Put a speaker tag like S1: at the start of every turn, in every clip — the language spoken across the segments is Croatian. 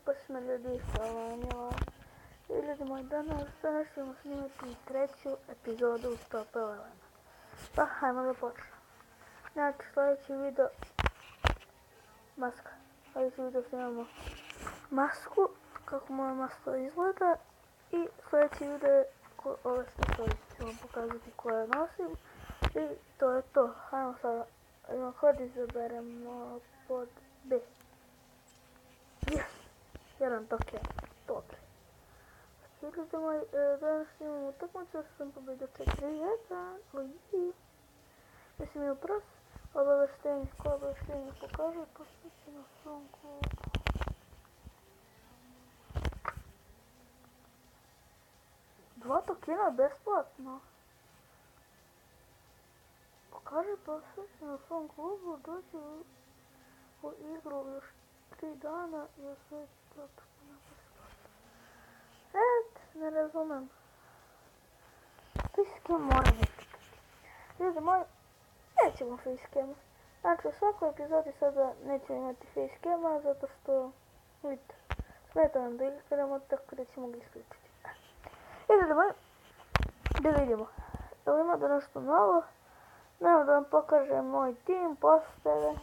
S1: Pues me ljudi Salonjeva. I ljudi moji, danas ćemo snimati treću epizodu uz Top Elevena. Pa, hajmo da počnemo. Znači, sljedeći video, maska. Sljedeći video snimamo masku, kako moja maska izgleda. I sljedeći video je ove stičove, ću vam pokazati koje nosim. I to je to. Hajmo sada, kod izaberemo pod B. Yes! Jedan token. Dobre. Ljudi moji, danas imamo utakmicu, sam pobedio 4-1. Uji. Mislim je upros. Obaveštenje, ko obaveštenje pokaže, posjeći na svom klubu. Dva tokena besplatno. Pokaže posjeći na svom klubu, dođe u igru još 3 dana i osjeći to tokena besplatno. Ne razumem. Facecam mora biti. Ljudi moji, nećemo facecam. Znači u svakoj epizodi sada nećemo imati facecama zato što, vidite, smeta nam da igramo, tako da ćemo ga isključiti. I ljudi moji, da vidimo. Jel ima da nešto novo? Nemo da vam pokažem moj tim, postave.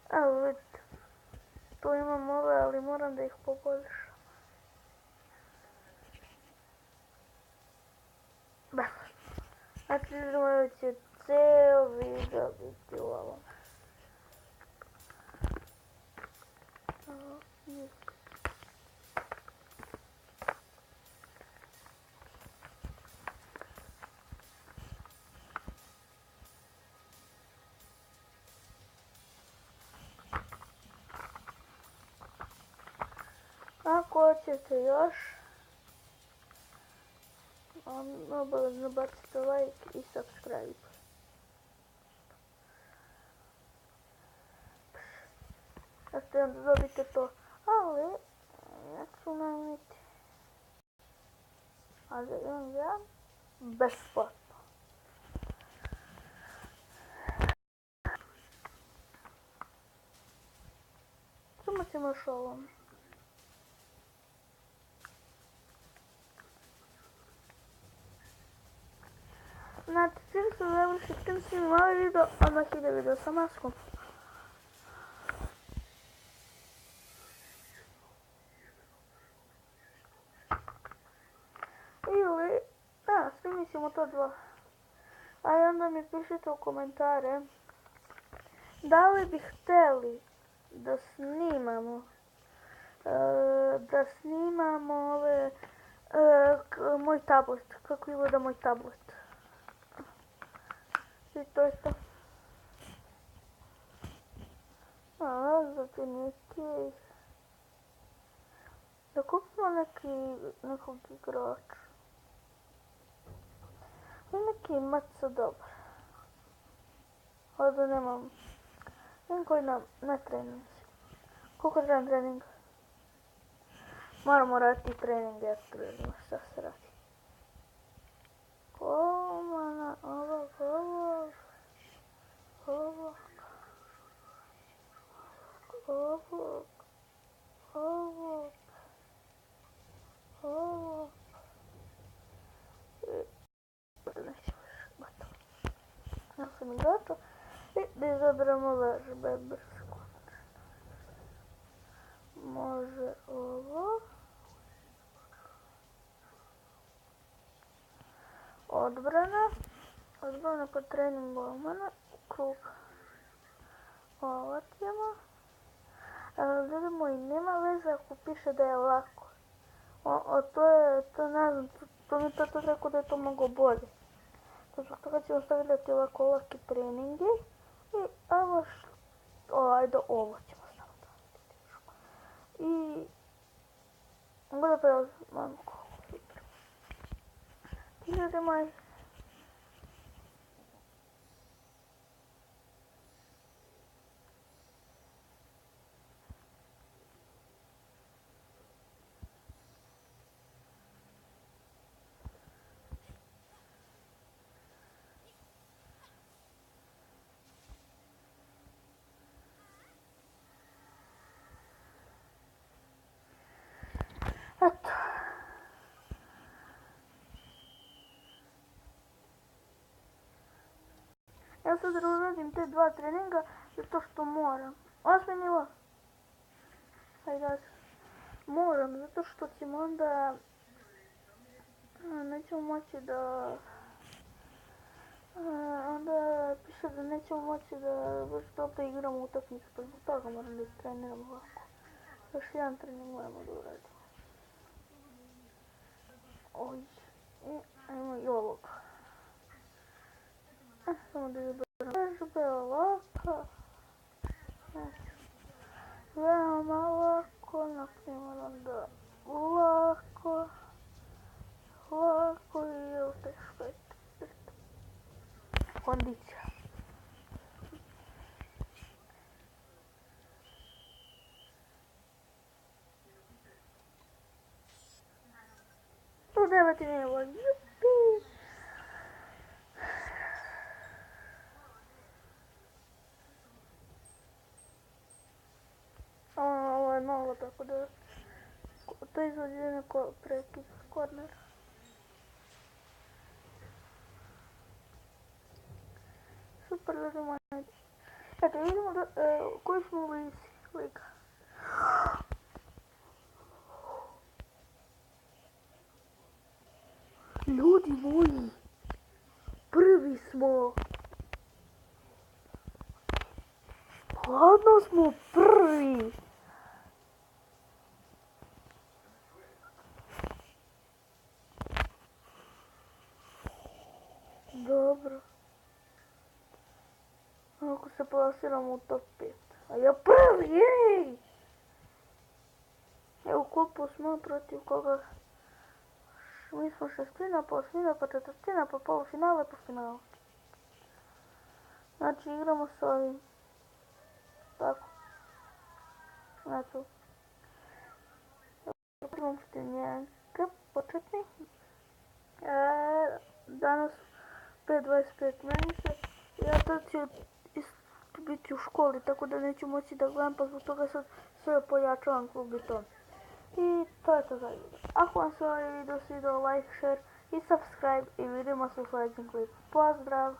S1: Evo vidite, tu imam ove, ali moram da ih poboljšam. Znači, da će ceo video biti u ovom. Ako hoćete još, obavezno bacite like i subscribe. Znači onda dobite to, ali neću najmiti. Ali imam ja besplatno. Samo ćemo još ovom. Znači, čim sam završio, čim sam imali video, odmah ide video sa maskom. Ili, snimit ćemo to dva. A onda mi pišite u komentare da li bi htjeli da snimamo ove, moj tablet, kako izgleda moj tablet. I to je to. Zatim neki... Da kupimo nekog igrača. I neki maca dobar. Ovdje nemam... Nemam koji na trening. Koliko trebam treninga? Moramo raditi treninge, ja to vidimo šta se radi. Komana, ovog. Ja sam igrača i da izaberemo vežbe brzo. Može ovo. Odbrana kod trening golmana, krug. Ovo ćemo. Ljudi moji, nema veze ako piše da je lako. To ne znam, to mi tato rekao da je to mnogo bolje. Zbog toga ćemo stavljati ovako laki treningi. I ajde ovo ćemo staviti. I bude prelazimo koliko super. Ljudi moji. ja sad radim te 2 treninga zato što moram. 8. nivo. Hajde, moram, zato što ćemo onda... nećemo moći da... onda piše da nećemo moći da baš dobro igramo utakmicu, pa zbog toga moram da treniram ovako. Još jedan trening moramo da uradimo. Oj, i ajmo i ovog. Samo da izberem vežbe ovako. Veoma lako, naprimjer onda lako. Lako i evo teško je. Kondicija. U 9. nivo, jupi! Ovo je novo, tako da... to izvođenje prekid, korner. Super, da ćemo naći. Eto, vidimo da, koji smo u liga. Ljudi moji, prvi smo. Hladno smo prvi. Dobro. Ako se plasiramo u top 5. A ja prvi, jej! Evo koliko smo protiv koga. Mi smo šestina, pa osmina, pa četvrtina, pa polufinale, pa finale. Znači igramo s ovim. Tako. Znači. Imam što je početni. Danas 5:25 meni se. Ja tad ću biti u školi, tako da neću moći da gledam, pa zbog toga sad sve pojačavam klub i to. I to je to za video. Ako vam se ovaj video svidio, like, share i subscribe i vidimo se u sljedećem klipu. Pozdrav!